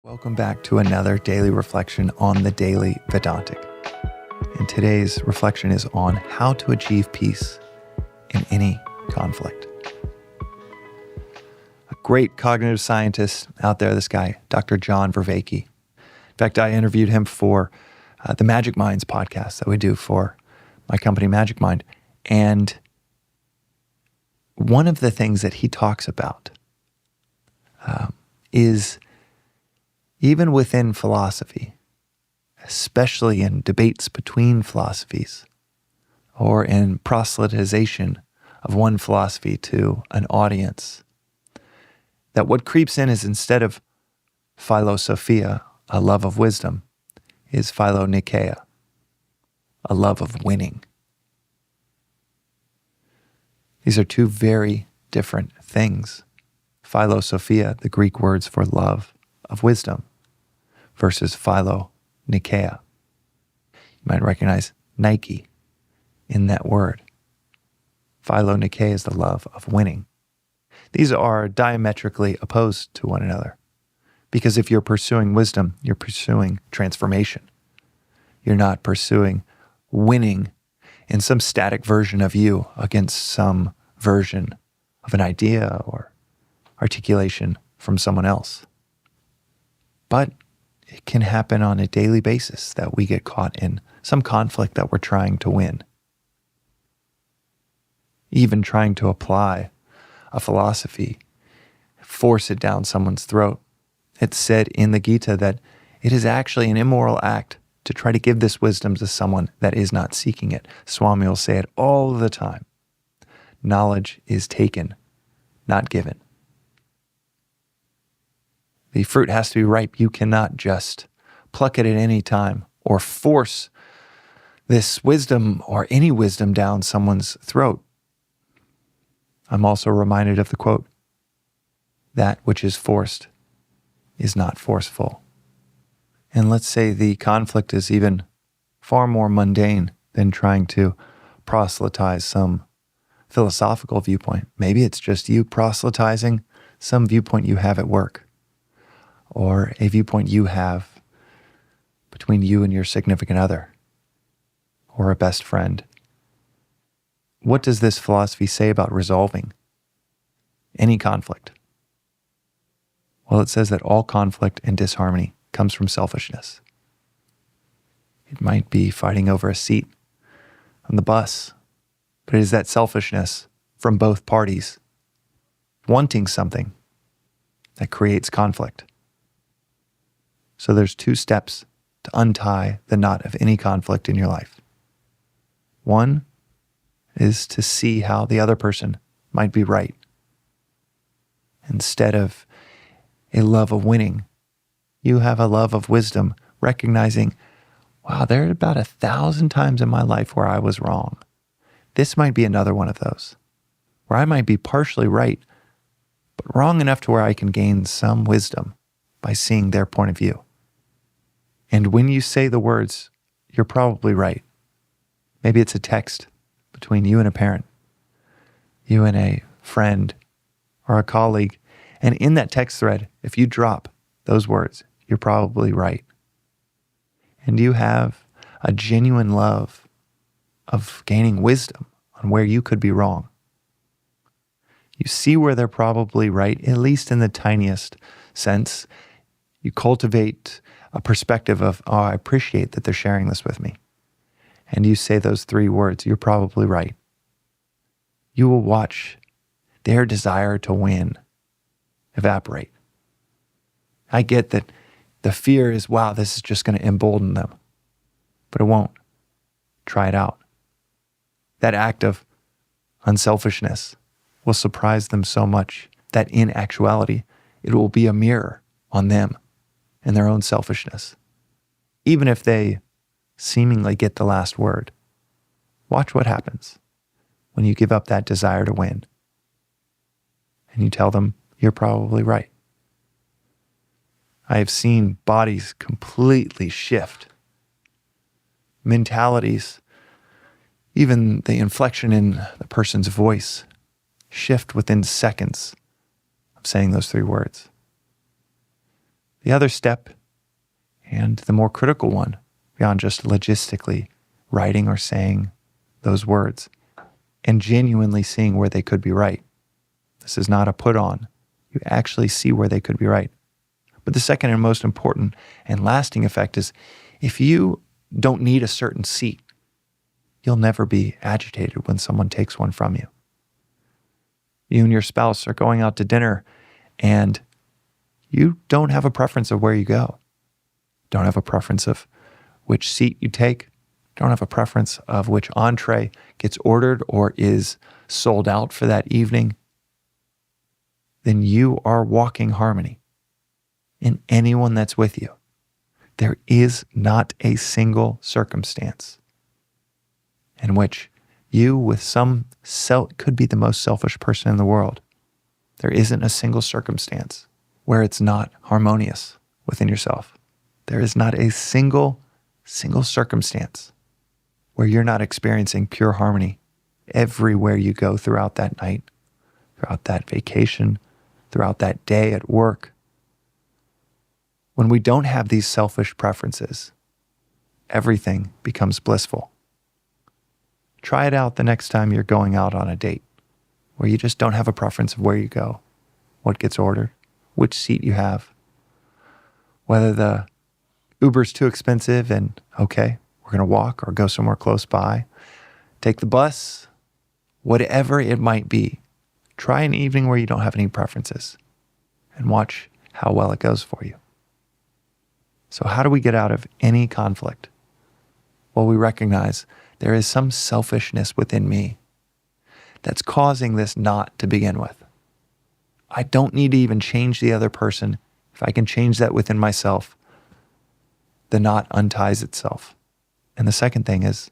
Welcome back to another daily reflection on the Daily Vedantic. And today's reflection is on how to achieve peace in any conflict. A great cognitive scientist out there, this guy, Dr. John Vervake. In fact, I interviewed him for the Magic Minds podcast that we do for my company, Magic Mind. And one of the things that he talks about is even within philosophy, especially in debates between philosophies or in proselytization of one philosophy to an audience, that what creeps in is instead of phylo-sophia, a love of wisdom, is phylo-nikea, a love of winning. These are two very different things. Phylo-sophia, the Greek words for love of wisdom, versus phylo-nikea. You might recognize Nike in that word. Phylo-nikea is the love of winning. These are diametrically opposed to one another. Because if you're pursuing wisdom, you're pursuing transformation. You're not pursuing winning in some static version of you against some version of an idea or articulation from someone else. But it can happen on a daily basis that we get caught in some conflict that we're trying to win. Even trying to apply a philosophy, force it down someone's throat. It's said in the Gita that it is actually an immoral act to try to give this wisdom to someone that is not seeking it. Swami will say it all the time. Knowledge is taken, not given. The fruit has to be ripe. You cannot just pluck it at any time or force this wisdom or any wisdom down someone's throat. I'm also reminded of the quote, "That which is forced is not forceful." And let's say the conflict is even far more mundane than trying to proselytize some philosophical viewpoint. Maybe it's just you proselytizing some viewpoint you have at work, or a viewpoint you have between you and your significant other, or a best friend. What does this philosophy say about resolving any conflict? Well, it says that all conflict and disharmony comes from selfishness. It might be fighting over a seat on the bus, but it is that selfishness from both parties wanting something that creates conflict. So there's two steps to untie the knot of any conflict in your life. One is to see how the other person might be right. Instead of a love of winning, you have a love of wisdom, recognizing, wow, there are about 1,000 times in my life where I was wrong. This might be another one of those, where I might be partially right, but wrong enough to where I can gain some wisdom by seeing their point of view. And when you say the words, "You're probably right," maybe it's a text between you and a parent, you and a friend or a colleague, and in that text thread, if you drop those words, "You're probably right," and you have a genuine love of gaining wisdom on where you could be wrong, you see where they're probably right, at least in the tiniest sense. You cultivate a perspective of, oh, I appreciate that they're sharing this with me. And you say those 3 words, "You're probably right." You will watch their desire to win evaporate. I get that the fear is, wow, this is just going to embolden them. But it won't. Try it out. That act of unselfishness will surprise them so much that in actuality, it will be a mirror on them and their own selfishness. Even if they seemingly get the last word, watch what happens when you give up that desire to win and you tell them, "You're probably right." I have seen bodies completely shift, mentalities, even the inflection in the person's voice shift within seconds of saying those 3 words. The other step, and the more critical one, beyond just logistically writing or saying those words and genuinely seeing where they could be right. This is not a put on. You actually see where they could be right. But the second and most important and lasting effect is if you don't need a certain seat, you'll never be agitated when someone takes one from you. You and your spouse are going out to dinner and you don't have a preference of where you go. Don't have a preference of which seat you take. Don't have a preference of which entree gets ordered or is sold out for that evening. Then you are walking harmony in anyone that's with you. There is not a single circumstance in which you, with could be the most selfish person in the world. There isn't a single circumstance where it's not harmonious within yourself. There is not a single circumstance where you're not experiencing pure harmony everywhere you go throughout that night, throughout that vacation, throughout that day at work. When we don't have these selfish preferences, everything becomes blissful. Try it out the next time you're going out on a date where you just don't have a preference of where you go, what gets ordered, which seat you have, whether the Uber's too expensive and okay, we're going to walk or go somewhere close by, take the bus, whatever it might be. Try an evening where you don't have any preferences and watch how well it goes for you. So how do we get out of any conflict? Well, we recognize there is some selfishness within me that's causing this knot to begin with. I don't need to even change the other person. If I can change that within myself, the knot unties itself. And the second thing is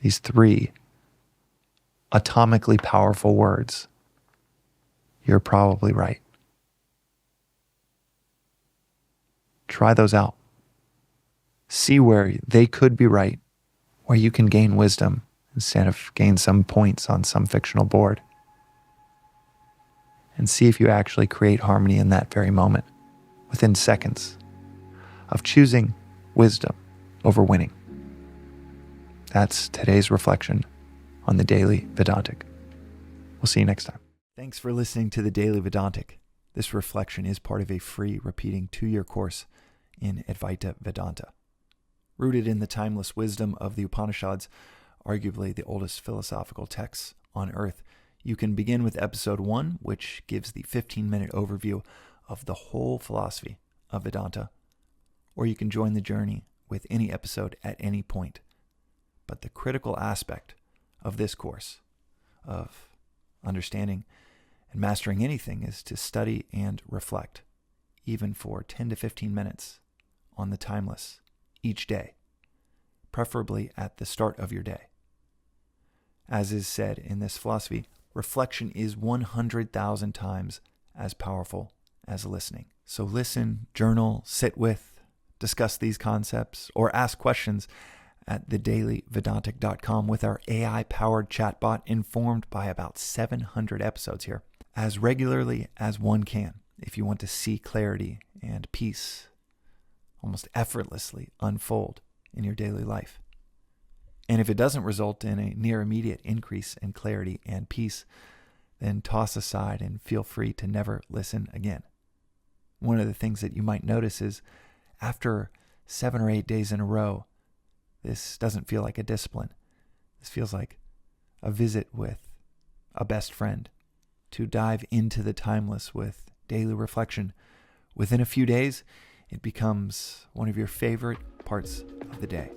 these 3 atomically powerful words. You're probably right. Try those out. See where they could be right, where you can gain wisdom instead of gain some points on some fictional board. And see if you actually create harmony in that very moment, within seconds of choosing wisdom over winning. That's today's reflection on the Daily Vedantic. We'll see you next time. Thanks for listening to the Daily Vedantic. This reflection is part of a free repeating 2-year course in Advaita Vedanta. Rooted in the timeless wisdom of the Upanishads, arguably the oldest philosophical texts on earth, you can begin with episode 1, which gives the 15-minute overview of the whole philosophy of Vedanta, or you can join the journey with any episode at any point. But the critical aspect of this course, of understanding and mastering anything, is to study and reflect, even for 10 to 15 minutes on the timeless each day, preferably at the start of your day. As is said in this philosophy, reflection is 100,000 times as powerful as listening. So listen, journal, sit with, discuss these concepts, or ask questions at thedailyvedantic.com with our AI-powered chatbot informed by about 700 episodes here, as regularly as one can if you want to see clarity and peace almost effortlessly unfold in your daily life. And if it doesn't result in a near immediate increase in clarity and peace, then toss aside and feel free to never listen again. One of the things that you might notice is after 7 or 8 days in a row, this doesn't feel like a discipline. This feels like a visit with a best friend to dive into the timeless with daily reflection. Within a few days, it becomes one of your favorite parts of the day.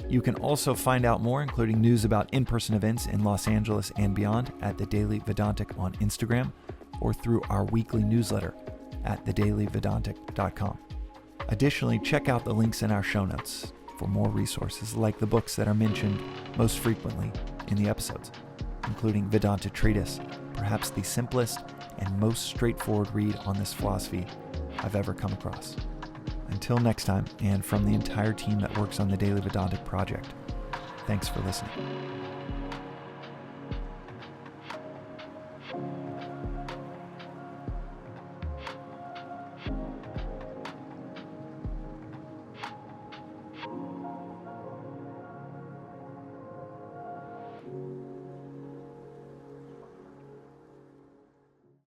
You can also find out more, including news about in-person events in Los Angeles and beyond, at the Daily Vedantic on Instagram or through our weekly newsletter at thedailyvedantic.com. Additionally, check out the links in our show notes for more resources like the books that are mentioned most frequently in the episodes, including Vedanta Treatise, perhaps the simplest and most straightforward read on this philosophy I've ever come across. Until next time, and from the entire team that works on the Daily Vedantic project, thanks for listening.